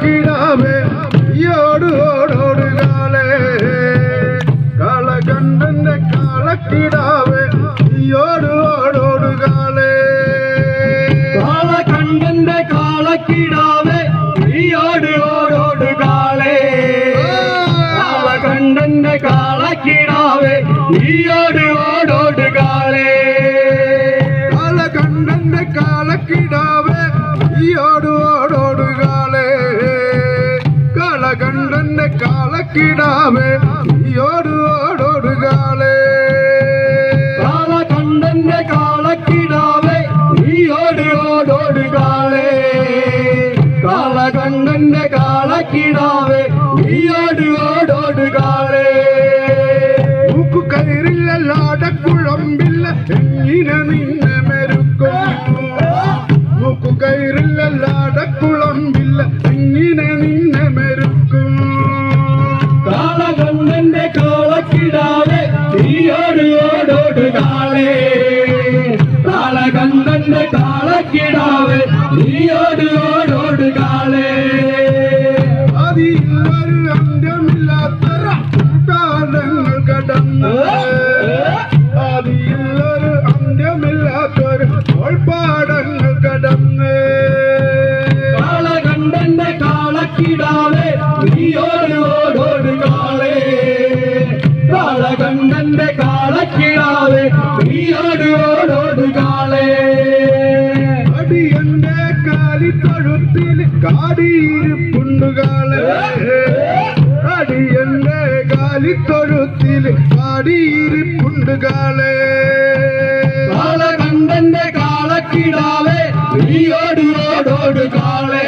കാളക്കിടാവേ ഈയോട് ഓടോടുകാളെ കാളകണ്ഠന്റെ കാളക്കിടാവേ ഈയോട് ഓടോടുകാളെ കാളകണ്ഠന്റെ കാളക്കിടാവേ ഈയോട് ഓടോടുകാളെ കാളകണ്ഠന്റെ കാളക്കിടാവേ ഈയോട് ഓടോടുകാളെ കാളകണ്ഠന്റെ കാളക്കിടാവേ ഈയോട് ഓടോടുകാളെ കാളകണ്ഠന്റെ കാളക്കിടാവേ ഈയോട് ഓടോടുകാളെ കാളകണ്ഠന്റെ കാളക്കിടാവേ ഈയോട് ഓടോടുകാളെ കാളകണ്ഠന്റെ കാളക്കിടാവേ ഈയോട് ഓടോടുകാളെ മൂക്കു കയറില്ലാടക്കുഴമ്പില്ല എങ്ങനെ നിന്നെ മെരുക്കും മൂക്കു കയറില്ലാടക്കുഴമ്പില്ല എങ്ങനെ നിന്നെ മെരുക്കും കാളകണ്ഠന്റെ കാളക്കിടാവേ ഈയോട് ഓടോടുകാളെ കാളകണ്ഠന്റെ കാളക്കിടാവേ ഈയോട് ഓടോടുകാളെ അതില്ലൊരു അന്ത്യമില്ലാത്ത കാലങ്ങൾ കടന്ന് അതില്ലൊരു അന്ത്യമില്ലാത്തൊരു പാടങ്ങൾ കടന്ന് കാളകണ്ഠന്റെ കാളക്കിടാവേ ഈയോട് ഓടോടുകാളെ കാളകണ്ഠന്റെ കാളക്കിടാവേ ഈയോട് ഓടോടുകാളെ അടിയന്റെ കാലിത്തൊഴുത്തിൽ കാടിയിരിപ്പുണ്ടുകാളെ അടിയന്റെ കാലിത്തൊഴുത്തിൽ കാടിയിരിപ്പുണ്ടുകാളെ കാളകണ്ഠന്റെ കാളക്കിടാവേ ഈയോട് ഓടോടുകാളെ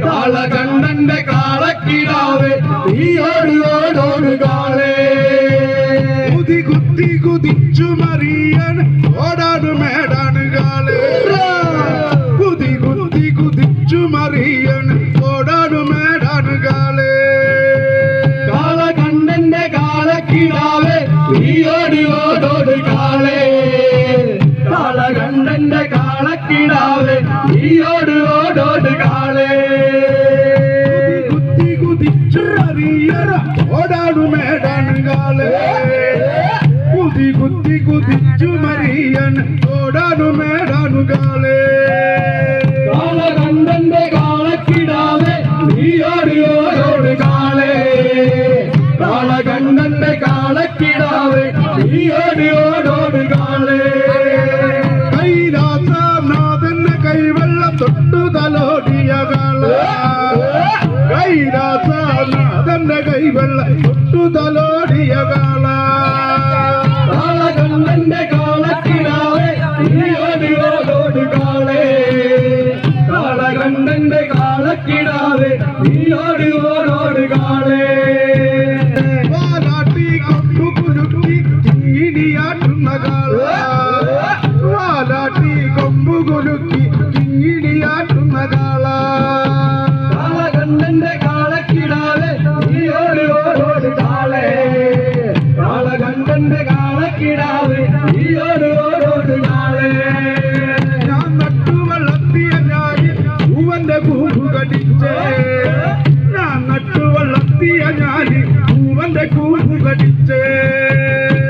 കാളകണ്ഠന്റെ കാളക്കിടാവേ ഈയോട് ഓടോടുകാളെ കുതി കുത്തി കുതിച്ചു മറിയാൻ ഓടാടുമേടാനുകാളെ കുതി കുത്തി കുതിച്ചു മറിയാൻ ഓടാടുമേടാനുകാളെ കാളകണ്ഠന്റെ കാളക്കിടാവേ ഈയോട് ഓടോടുകാളെ കാളകണ്ഠന്റെ കാളക്കിടാവേ ഈയോട് ഓടോടുകാളെ കുതി കുതിച്ചു മറിയാൻ ഓടാടുമേടാനുകാളെ കുതി കുത്തി കുതിച്ചു മറിയാൻ ഓടാടുമേടാനുകാളെ കാളകണ്ഠന്റെ കാളക്കിടാവേ ഈയോട് ഓടോടുകാളെ കാളകണ്ഠന്റെ കാളക്കിടാവേ ഈയോട് ഓടോടുകാളെ കൈലാസനാഥന്റെ കൈവെള്ളം തൊട്ടു തലോടിയ കാള കൈലാസനാഥന്റെ കൈവെള്ളം തൊട്ടു തലോടിയ കാള കാളകണ്ഠന്റെ കാളക്കിടാവേ ഈയോട് ഓടോടുകാളെ കാളകണ്ഠന്റെ കാളക്കിടാവേ ഈയോട് ഓടോടുകാളെ വാലാട്ടി കൊമ്പു കുലുക്കി ചിങ്ങിടിയാട്ടുന്ന കാള വാലാട്ടി കൊമ്പു കുലുക്കി ചിങ്ങിടിയാട്ടുന്ന കാള കാളകണ്ഠന്റെ കാളക്കിടാവേ ഈയോട് ഓടോടുകാളെ കാളകണ്ഠന്റെ കാളക്കിടാവേ ഈയോട് ഓടോടുകാളെ ഞാൻ നട്ടു വളർത്തിയ ഞാന് പൂവന്റെ കൂമ്പു കടിച്ചേ ഞാൻ നട്ടു വളർത്തിയ ഞാന് പൂവന്റെ കൂമ്പു കടിച്ചേ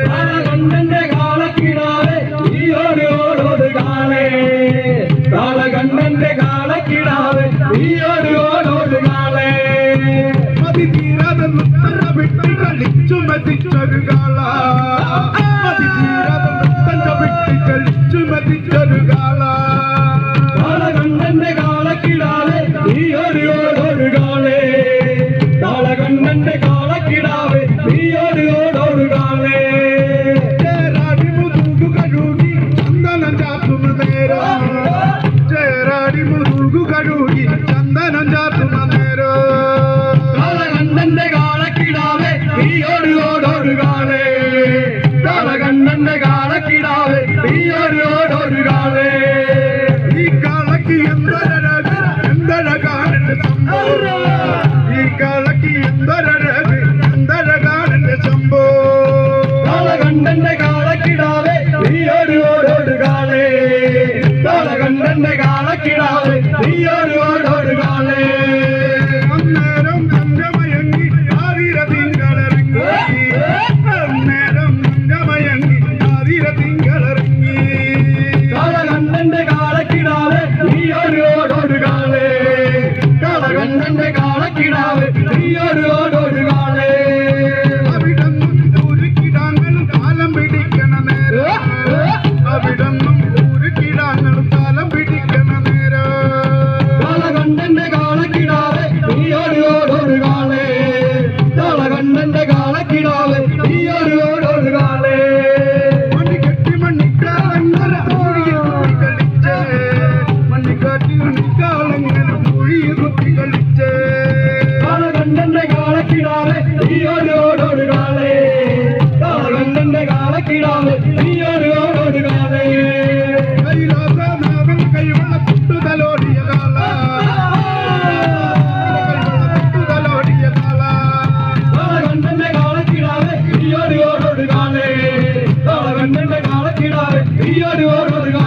കാളകണ്ഠന്റെ കാളക്കിടാവേ ഈയോട് ഓടോടുകാളെ കാളകണ്ഠന്റെ കാളക്കിടാവേ ഈയോട് ഓടോടുകാളെ മതി തീരാതെ നൃത്തര വിട്ട് കളിച്ചു മതിച്ചൊരു കാള മതി തീരാതെ നൃത്തര വിട്ട് കളിച്ചു മതിച്ചൊരു കാള കാളകണ്ഠന്റെ കാളക്കിടാവേ ഈയോട് ഓടോടുകാളെ കാളകണ്ഠന്റെ കാളക്കിടാവേ ഈയോട് ഓടോടുകാളെ ചേരാടി മുതുകു കഴുകി ചന്ദനം ചാത്തുന്ന നേരം ചേരാടി മുതുകു കഴുകി ചന്ദനം ഓടൊരു